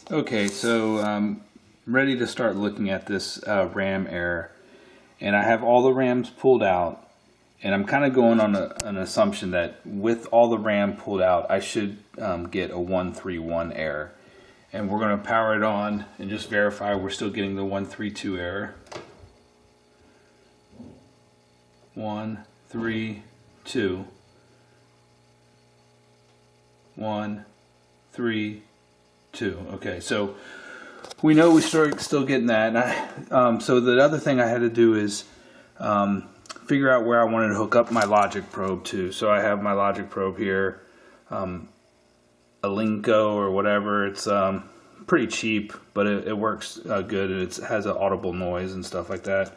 Okay, so I'm ready to start looking at this RAM error, and I have all the RAMs pulled out, and I'm kind of going on an assumption that with all the RAM pulled out, I should get a 131 error. And we're going to power it on and just verify we're still getting the 132 error. 1, 3, 2. 1, 3, 2. Okay, so we know we still getting that. And so the other thing I had to do is figure out where I wanted to hook up my logic probe to. So I have my logic probe here, a Linko or whatever. It's pretty cheap, but it works good. It has an audible noise and stuff like that.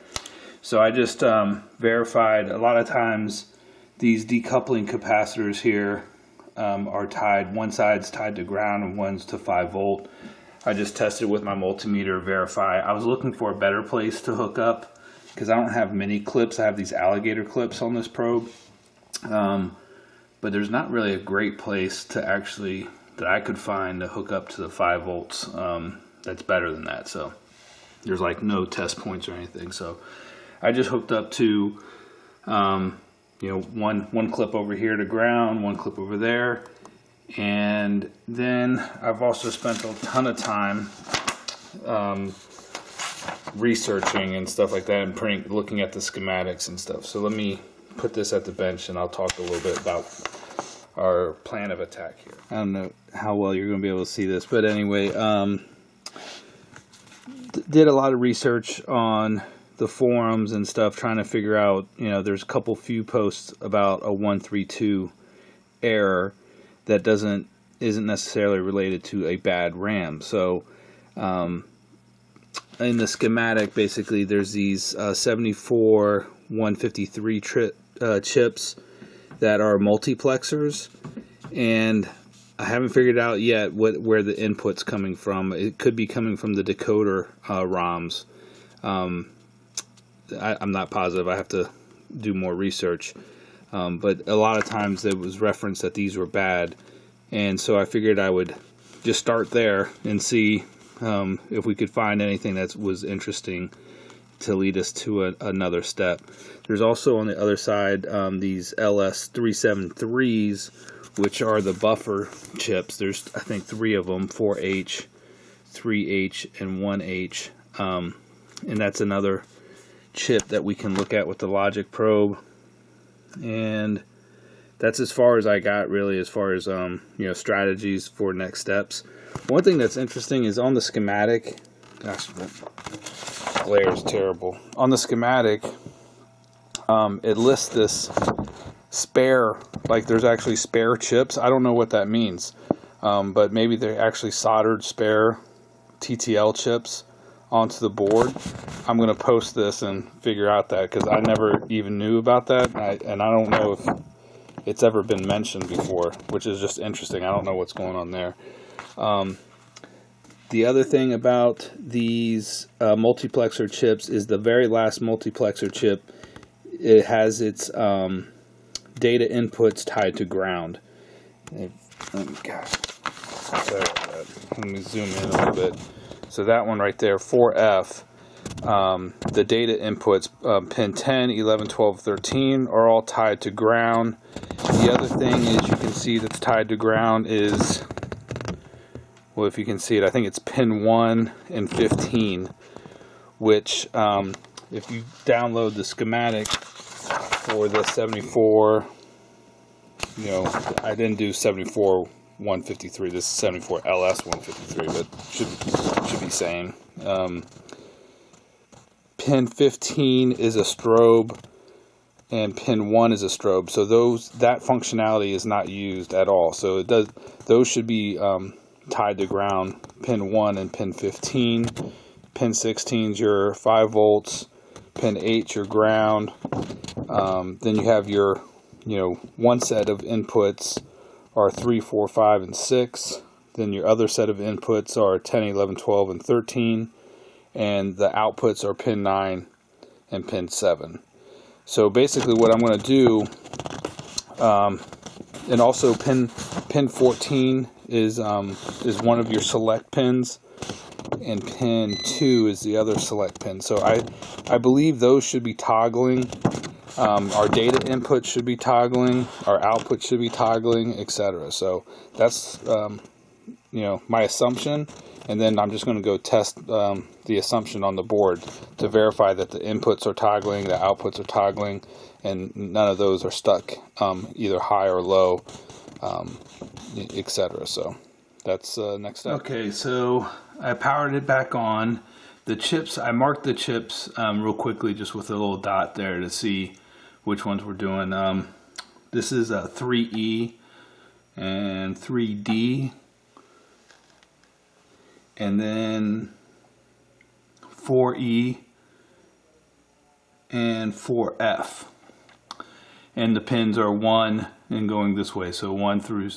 So I just verified. A lot of times these decoupling capacitors here are tied. One side's tied to ground and one's to 5 volt. I just tested with my multimeter to verify. I was looking for a better place to hook up because I don't have mini clips. I have these alligator clips on this probe. But there's not really a great place to actually, that I could find to hook up to the 5 volts that's better than that. So there's like no test points or anything. So I just hooked up to one clip over here to ground, one clip over there, and then I've also spent a ton of time researching and stuff like that, and looking at the schematics and stuff. So let me put this at the bench and I'll talk a little bit about our plan of attack here. I don't know how well you're going to be able to see this, but anyway, did a lot of research on the forums and stuff, trying to figure out, there's a few posts about a 132 error that isn't necessarily related to a bad RAM. So in the schematic, basically there's these 74 153 chips that are multiplexers, and I haven't figured out yet where the input's coming from. It could be coming from the decoder ROMs. I'm not positive. I have to do more research. But a lot of times it was referenced that these were bad, and so I figured I would just start there and see if we could find anything that was interesting to lead us to another step. There's also on the other side these LS373s, which are the buffer chips. There's, I think, 3 of them, 4H, 3H, and 1H. And that's another chip that we can look at with the logic probe. And that's as far as I got, really, as far as strategies for next steps. One thing that's interesting is on the schematic. Gosh, that glare is terrible. On the schematic, it lists this spare, like there's actually spare chips. I don't know what that means, but maybe they actually soldered spare TTL chips onto the board. I'm going to post this and figure out that, because I never even knew about that, and I don't know if it's ever been mentioned before, which is just interesting. I don't know what's going on there. The other thing about these multiplexer chips is the very last multiplexer chip, it has its data inputs tied to ground. Let me zoom in a little bit. So that one right there, 4F, the data inputs, pin 10, 11, 12, 13, are all tied to ground. The other thing is, you can see that's tied to ground is, well, if you can see it, I think it's pin 1 and 15, which if you download the schematic for the 74, I didn't do 74 153, this is 74 LS 153, but should be same. Pin 15 is a strobe and pin 1 is a strobe, so that functionality is not used at all. So those should be tied to ground, pin 1 and pin 15. Pin 16 is your 5 volts, pin 8 your ground. Then you have your one set of inputs are 3, 4, 5, and 6. Then your other set of inputs are 10, 11, 12, and 13. And the outputs are pin 9 and pin 7. So basically what I'm going to do And also pin 14 is one of your select pins, and pin 2 is the other select pin. So I believe those should be toggling. Our data input should be toggling, our output should be toggling, etc. So that's my assumption, and then I'm just going to go test the assumption on the board to verify that the inputs are toggling, the outputs are toggling, and none of those are stuck either high or low, etc. So that's next step. Okay, so I powered it back on. The chips, I marked the chips real quickly just with a little dot there to see which ones we're doing. This is a 3E and 3D, and then 4E and 4F. And the pins are 1 and going this way, so 1 through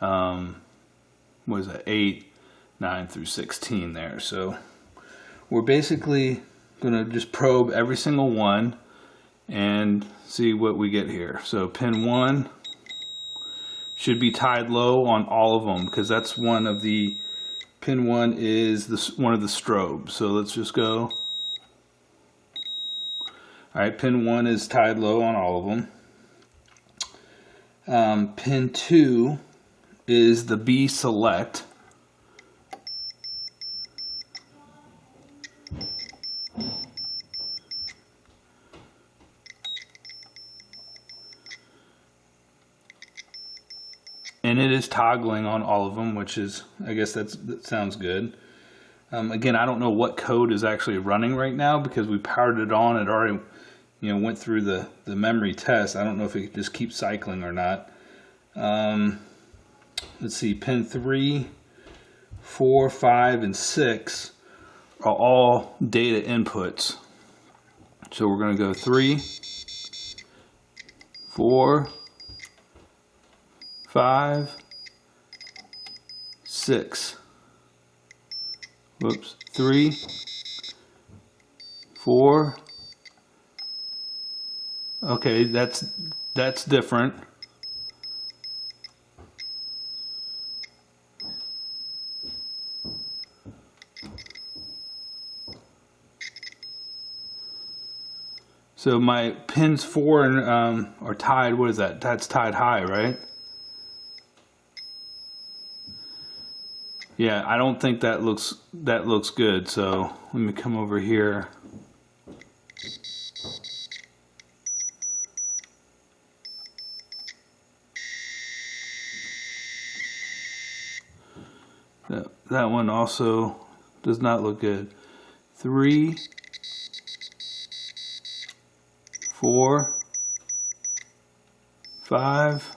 8, 9 through 16 there. So we're basically going to just probe every single one and see what we get here. So pin 1 should be tied low on all of them, because that's one of the, pin 1 is one of the strobes. So let's just go. Alright, pin 1 is tied low on all of them. Pin 2 is the B select. And it is toggling on all of them, which is, I guess that sounds good. Again, I don't know what code is actually running right now because we powered it on. It already, went through the memory test. I don't know if it just keeps cycling or not. Let's see, pin 3, 4, 5, and 6 are all data inputs. So we're going to go 3, 4, 5, 6. Whoops. 3, 4. Okay, that's different. So my pins 4 and are tied. What is that? That's tied high, right? Yeah, I don't think that looks good. So let me come over here. That one also does not look good. 3, 4, 5.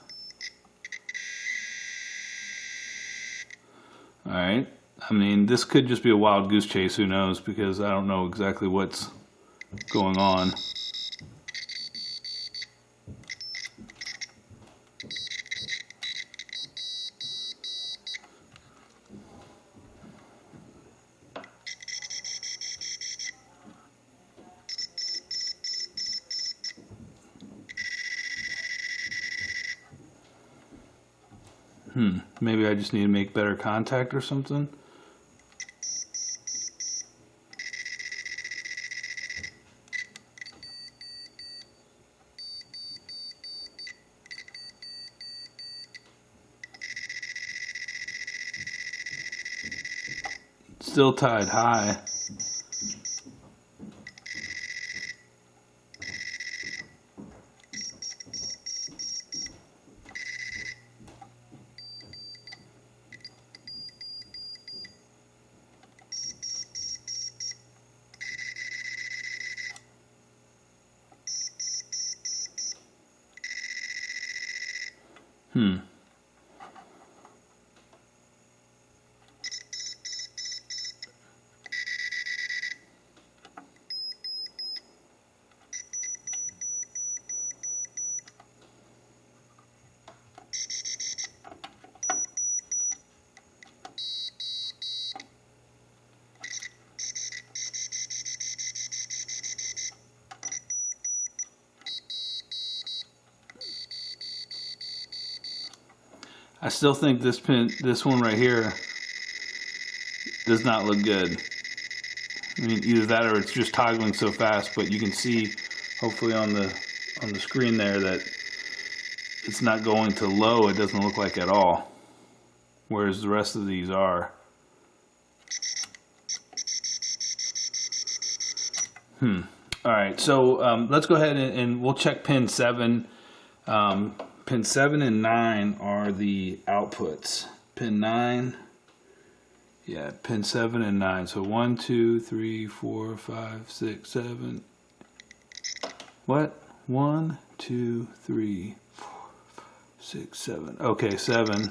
All right. I mean, this could just be a wild goose chase. Who knows? Because I don't know exactly what's going on. Maybe I just need to make better contact or something. Still tied high. Hmm. I still think this pin, this one right here, does not look good. I mean, either that or it's just toggling so fast, but you can see hopefully on the screen there that it's not going to low. It doesn't look like at all, whereas the rest of these are. Alright, so let's go ahead and we'll check pin 7. Pin 7 and 9 are the outputs. Pin 9, yeah, pin 7 and 9. So 1, 2, 3, 4, 5, 6, 7. What? 1, 2, 3, 4, 5, 6, 7. Okay, 7.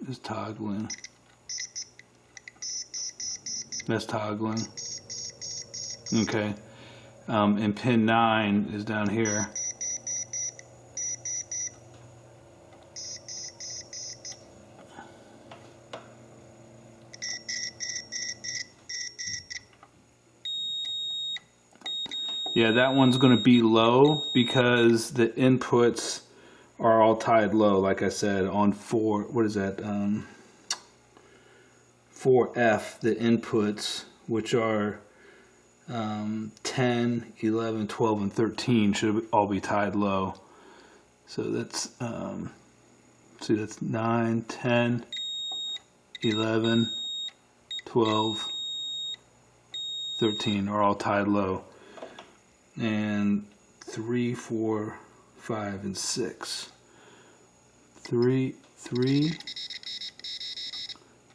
Is toggling. That's toggling. Okay. And pin 9 is down here. Yeah, that one's going to be low because the inputs are all tied low, like I said, on 4, what is that, 4F, the inputs, which are 10, 11, 12, and 13 should all be tied low. So that's, see, that's 9, 10, 11, 12, 13 are all tied low. And 3, 4, 5, and 6. 3,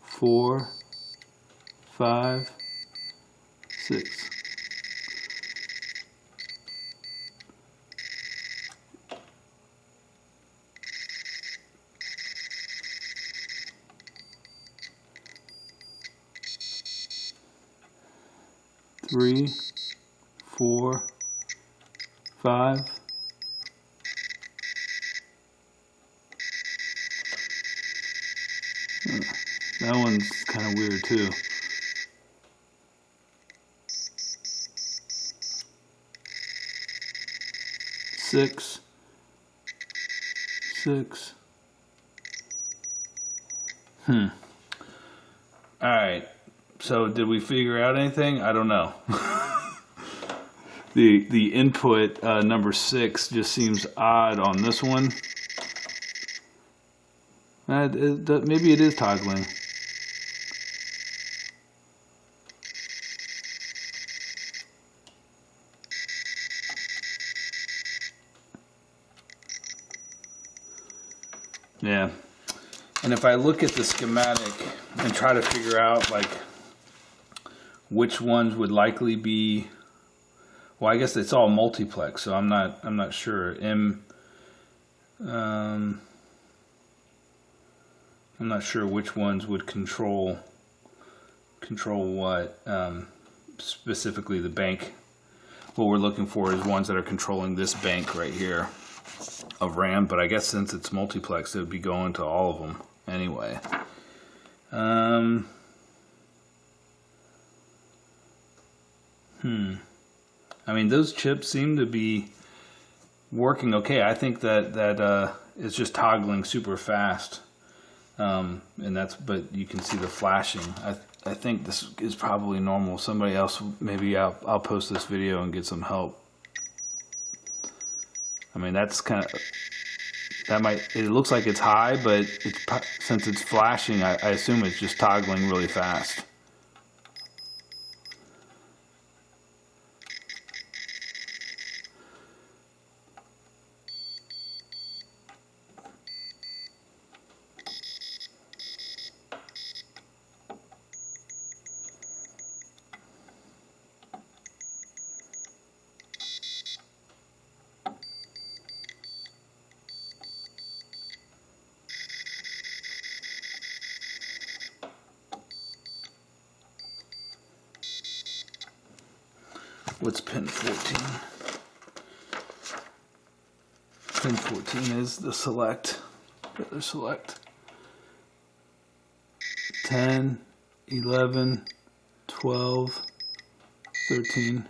4, 5, 6. Three, 4, 5. That one's kind of weird too. Six. Alright, so did we figure out anything? I don't know. The input number 6 just seems odd on this one. Maybe it is toggling. Yeah, and if I look at the schematic and try to figure out like which ones would likely be, well, I guess it's all multiplex, so I'm not sure. I'm not sure which ones would control what, specifically the bank. What we're looking for is ones that are controlling this bank right here of RAM, but I guess since it's multiplex, it would be going to all of them anyway. I mean, those chips seem to be working okay. I think that it's just toggling super fast, and but you can see the flashing. I think this is probably normal. Somebody else, maybe I'll post this video and get some help. I mean, that's kind of, it looks like it's high, but since it's flashing, I assume it's just toggling really fast. What's pin 14? Pin 14 is the select. The select. 10, 11, 12, 13.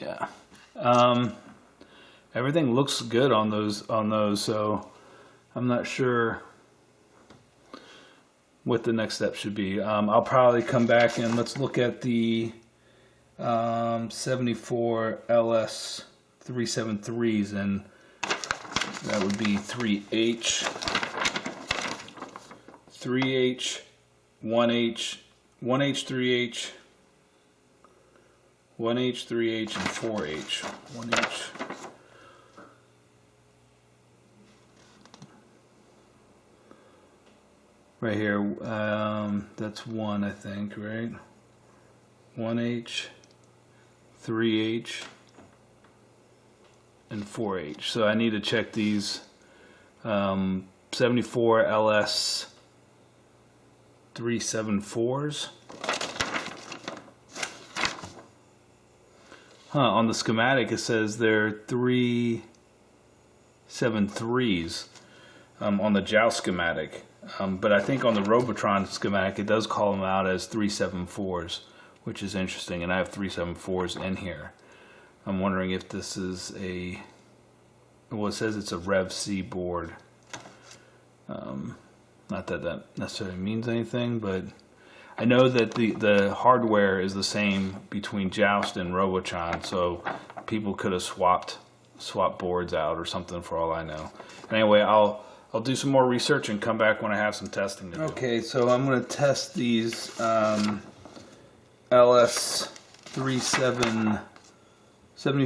Yeah. Everything looks good on those, so I'm not sure what the next step should be. I'll probably come back and let's look at the 74 LS 373s, and that would be 3H, 1H, 1H, 3H, 1H, 3H, and 4H. 1H. Right here, that's 1, I think, right? 1H, 3H, and 4H. So I need to check these 74 LS 374s. On the schematic it says they're 373s on the Joust schematic. But I think on the Robotron schematic it does call them out as 374s, which is interesting, and I have 374s in here. I'm wondering if this is a, well, it says it's a Rev C board. Not that that necessarily means anything, but I know that the hardware is the same between Joust and Robotron, so people could have swapped boards out or something for all I know. Anyway, I'll do some more research and come back when I have some testing to do. Okay, so I'm going to test these LS74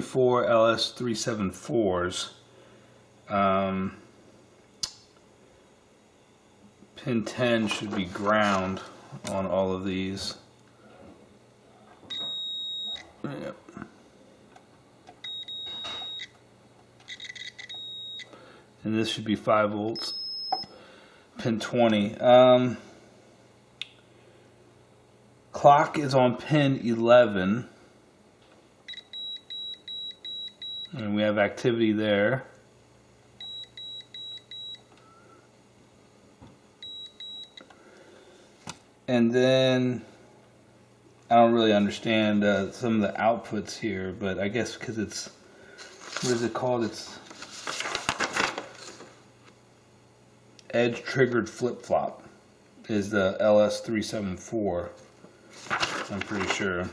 LS374s. Pin 10 should be ground on all of these. Yep. And this should be 5 volts. Pin 20. Clock is on pin 11. And we have activity there. And then I don't really understand some of the outputs here, but I guess because it's, what is it called? It's edge triggered flip-flop is the LS374, I'm pretty sure.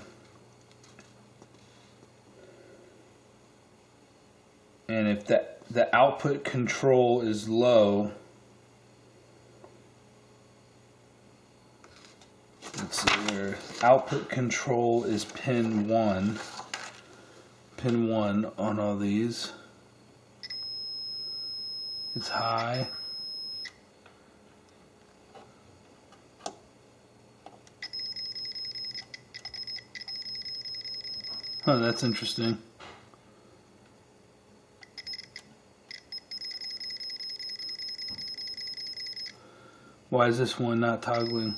And if the output control is low, let's see where output control is pin 1 on all these. It's high. Oh, that's interesting. Why is this one not toggling?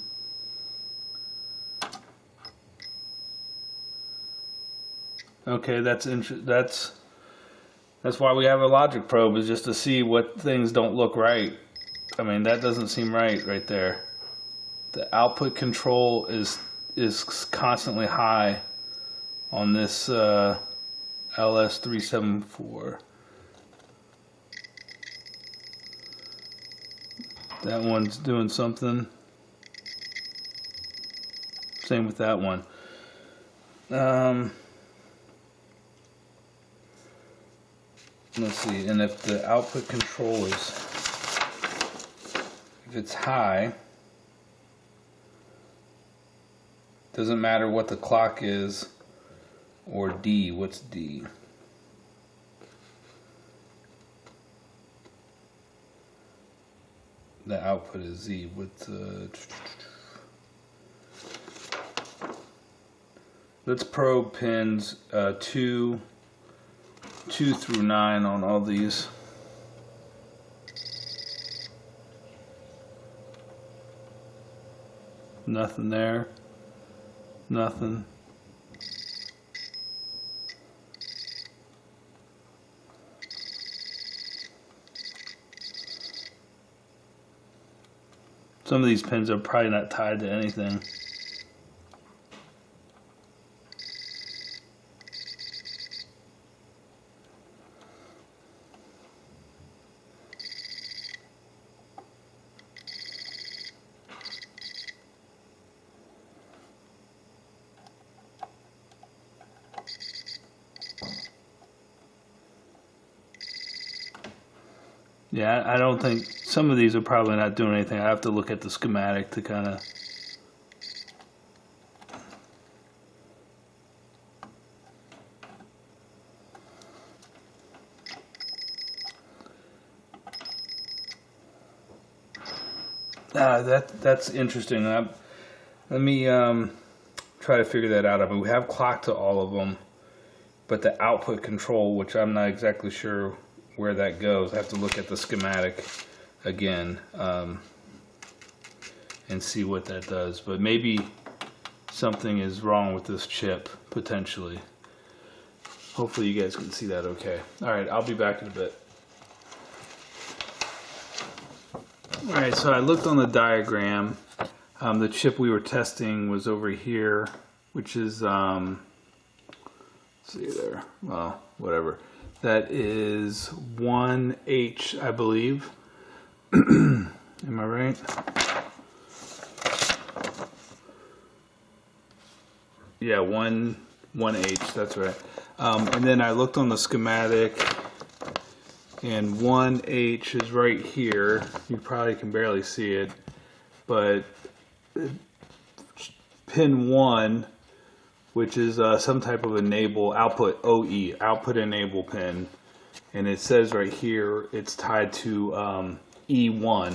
Okay, that's why we have a logic probe, is just to see what things don't look right. I mean, that doesn't seem right there. The output control is constantly high on this LS374. That one's doing something. Same with that one. Let's see, and if the output control is, if it's high, doesn't matter what the clock is, or D. What's D? The output is Z. With let's probe pins 2 through 9 on all these. Nothing there. Nothing. Some of these pins are probably not tied to anything. Yeah, I don't think, some of these are probably not doing anything. I have to look at the schematic to kind of... That's interesting. Let me try to figure that out. I mean, we have clock to all of them, but the output control, which I'm not exactly sure where that goes. I have to look at the schematic again and see what that does. But maybe something is wrong with this chip, potentially. Hopefully you guys can see that okay. Alright, I'll be back in a bit. Alright, so I looked on the diagram. The chip we were testing was over here, which is, let's see there, well, whatever. That is 1H, I believe. Am I right? Yeah, 1H, that's right. And then I looked on the schematic, and 1H is right here. You probably can barely see it, but pin 1, which is some type of enable output OE, output enable pin, and it says right here it's tied to E1.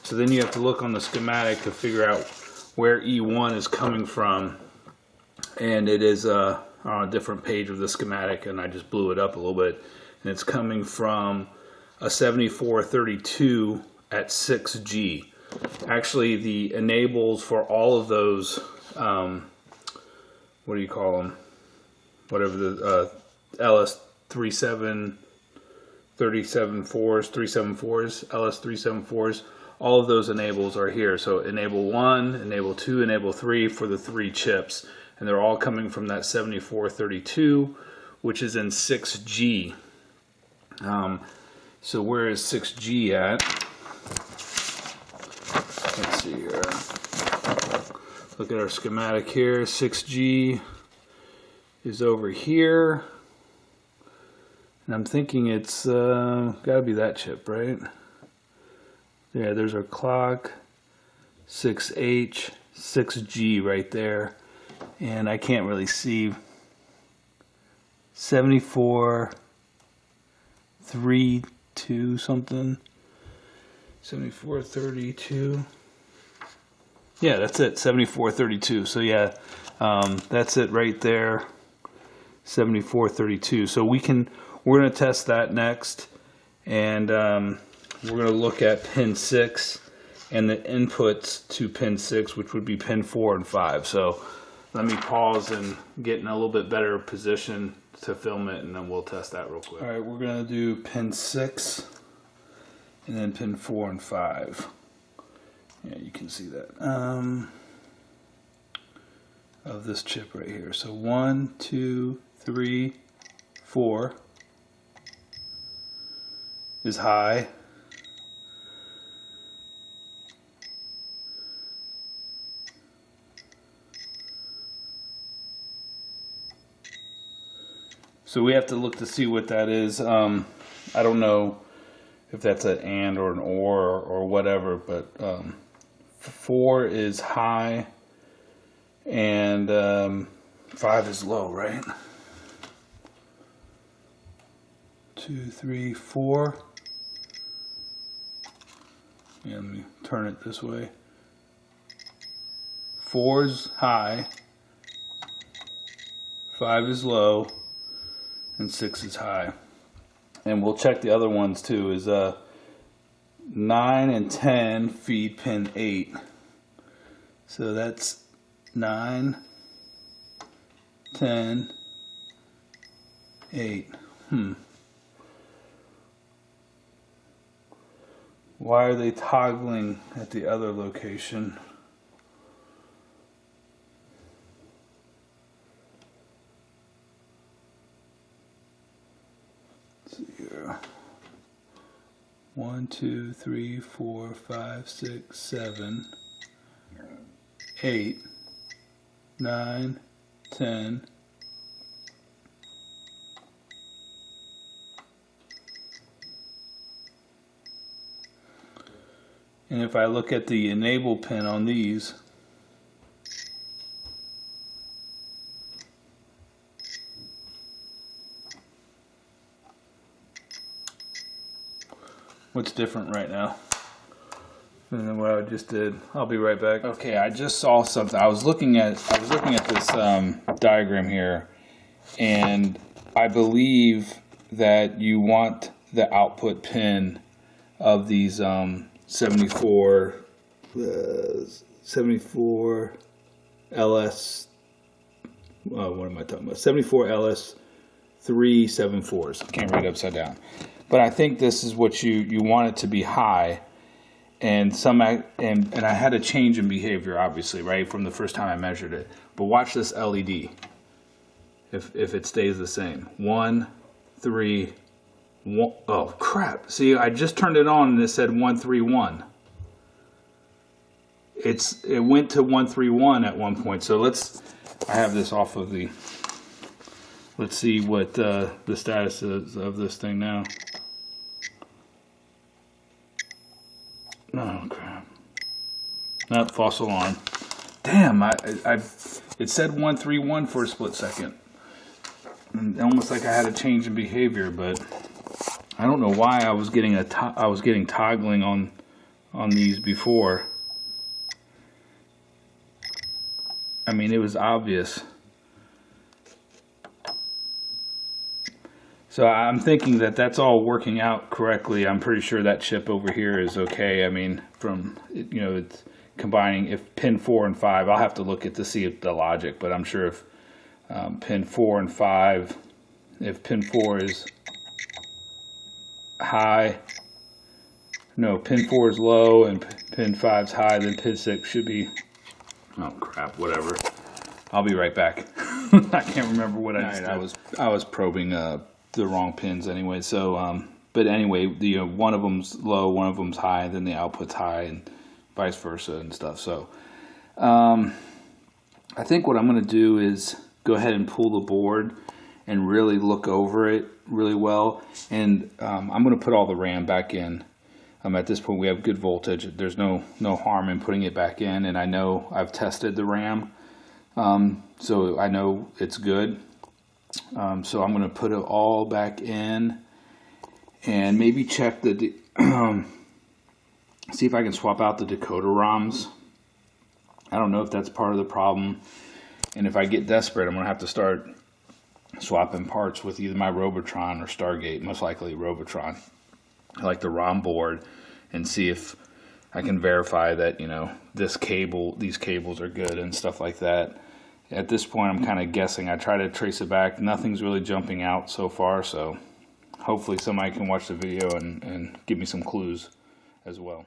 So then you have to look on the schematic to figure out where E1 is coming from, and it is on a different page of the schematic, and I just blew it up a little bit, and it's coming from a 7432 at 6G. Actually, the enables for all of those, what do you call them? Whatever the LS37 374s, LS374s, all of those enables are here. So enable 1, enable 2, enable 3 for the 3 chips. And they're all coming from that 7432, which is in 6G. So where is 6G at? Let's see here. Look at our schematic here. 6G is over here. And I'm thinking it's gotta be that chip, right? Yeah, there's our clock. 6H, 6G right there. And I can't really see 7432 something. 7432. Yeah, that's it. 7432. So yeah, that's it right there. 7432. So we're going to test that next, and we're going to look at pin 6 and the inputs to pin 6, which would be pin 4 and 5. So let me pause and get in a little bit better position to film it, and then we'll test that real quick. All right, we're going to do pin 6 and then pin 4 and 5. Yeah, you can see that. Of this chip right here. So 1, 2, 3, 4 is high. So we have to look to see what that is. I don't know if that's an and or an or whatever, but 4 is high and 5 is low, right? 2, 3, 4. Yeah, let me turn it this way. 4 is high, 5 is low, and 6 is high. And we'll check the other ones too. Is 9 and 10 feed pin 8. So that's 9, 10, 8. Why are they toggling at the other location? Let's see here. 1, 2, 3, 4, 5, 6, 7, 8, 9, 10. And if I look at the enable pin on these, what's different right now than what I just did? I'll be right back. Okay, I just saw something. I was looking at this diagram here, and I believe that you want the output pin of these 74 LS. What am I talking about? 74 LS 374s. Can't read upside down. But I think this is what you want it to be high, and I had a change in behavior, obviously, right, from the first time I measured it. But watch this LED. If it stays the same, 1, 3, 1. Oh crap! See, I just turned it on and it said 131. It went to 131 at one point. So I have this off of the. Let's see what the status is of this thing now. Oh crap! Not false alarm. Damn! It said 131 for a split second. And almost like I had a change in behavior, but I don't know why I was getting toggling on these before. I mean, it was obvious. So I'm thinking that that's all working out correctly. I'm pretty sure that chip over here is okay. I mean, from, you know, it's combining, if pin 4 and 5, I'll have to look at to see the logic, but I'm sure if pin 4 and 5, if pin 4 is high, no, pin 4 is low and pin 5 is high, then pin 6 should be, oh crap, whatever. I'll be right back. I can't remember what I just did. I was probing the wrong pins anyway. So, but anyway, one of them's low, one of them's high, then the output's high, and vice versa and stuff. So, I think what I'm going to do is go ahead and pull the board and really look over it really well. And I'm going to put all the RAM back in. At this point, we have good voltage. There's no harm in putting it back in, and I know I've tested the RAM, so I know it's good. So I'm going to put it all back in and maybe check the see if I can swap out the decoder ROMs. I don't know if that's part of the problem, and if I get desperate, I'm going to have to start swapping parts with either my Robotron or Stargate, most likely Robotron, like the ROM board, and see if I can verify that, you know, these cables are good and stuff like that. At this point, I'm kind of guessing. I try to trace it back. Nothing's really jumping out so far, so hopefully somebody can watch the video and give me some clues as well.